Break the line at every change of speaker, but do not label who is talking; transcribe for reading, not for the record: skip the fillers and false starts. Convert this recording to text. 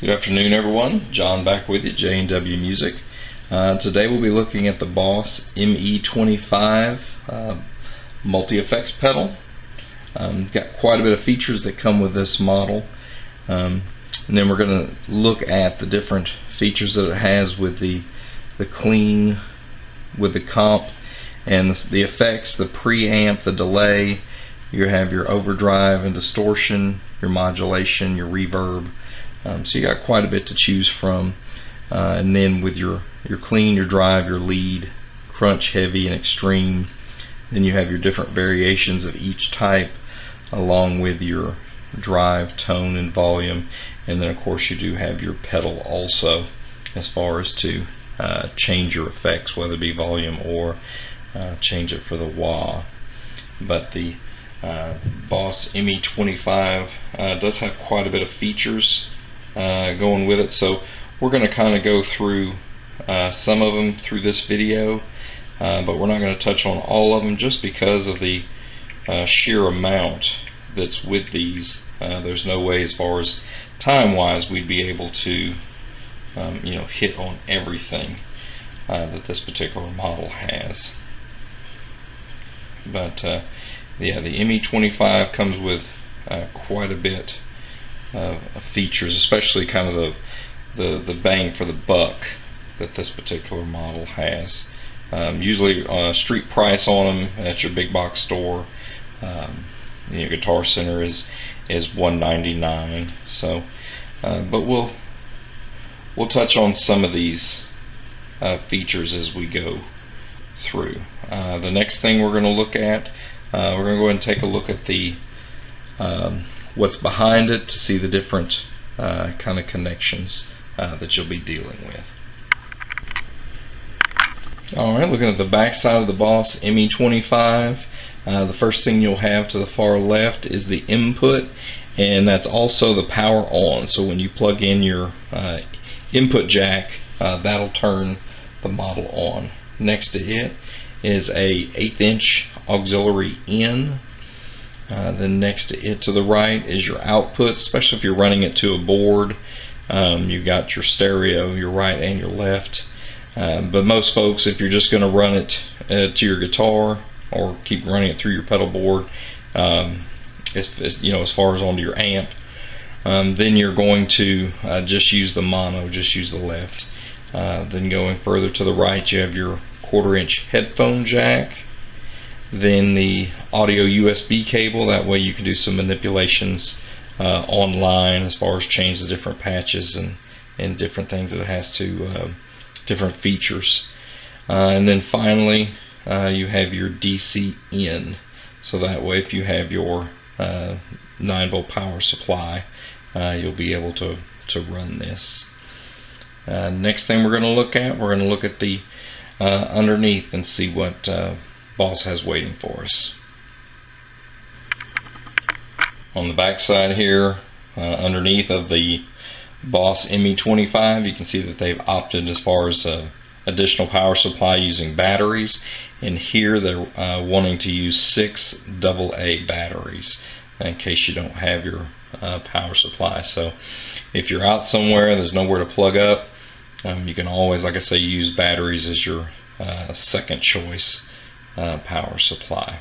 Good afternoon, everyone. John back with you, J&W Music. Today we'll be looking at the Boss ME25 multi-effects pedal. Got quite a bit of features that come with this model. And then we're going to look at the different features that it has with the clean, with the comp, and the effects, the preamp, the delay. You have your overdrive and distortion, your modulation, your reverb. So you got quite a bit to choose from, and then with your clean, your drive, your lead, crunch, heavy, and extreme. Then you have your different variations of each type, along with your drive, tone, and volume. And then of course you do have your pedal also, as far as to change your effects, whether it be volume or change it for the wah. But the Boss ME25 does have quite a bit of features going with it, so we're going to kind of go through some of them through this video, but we're not going to touch on all of them just because of the sheer amount that's with these. There's no way, as far as time wise, we'd be able to hit on everything that this particular model has. But yeah, the ME25 comes with quite a bit of features, especially kind of the bang for the buck that this particular model has. Usually street price on them at your big box store, Guitar Center is $199. So but we'll touch on some of these features as we go through. The next thing we're going to look at, we're going to go ahead and take a look at the what's behind it, to see the different kind of connections that you'll be dealing with. Alright, looking at the back side of the Boss ME25, the first thing you'll have to the far left is the input, and that's also the power on. So when you plug in your input jack, that'll turn the model on. Next to it is a 1/8 inch auxiliary in. Then next to it to the right is your outputs, especially if you're running it to a board. You've got your stereo, your right and your left. But most folks, if you're just going to run it to your guitar or keep running it through your pedal board, as far as onto your amp, then you're going to just use the mono, just use the left. Then going further to the right, you have your 1/4 inch headphone jack. Then the audio USB cable, that way you can do some manipulations online, as far as change the different patches and different things that it has to, different features. And then finally you have your DC in, so that way if you have your 9-volt power supply, you'll be able to run this. Next thing we're going to look at the underneath and see what Boss has waiting for us. On the back side here, underneath of the Boss ME25, you can see that they've opted as far as additional power supply using batteries, and here they're wanting to use 6 AA batteries in case you don't have your power supply. So if you're out somewhere, there's nowhere to plug up, you can always, like I say, use batteries as your second choice power supply.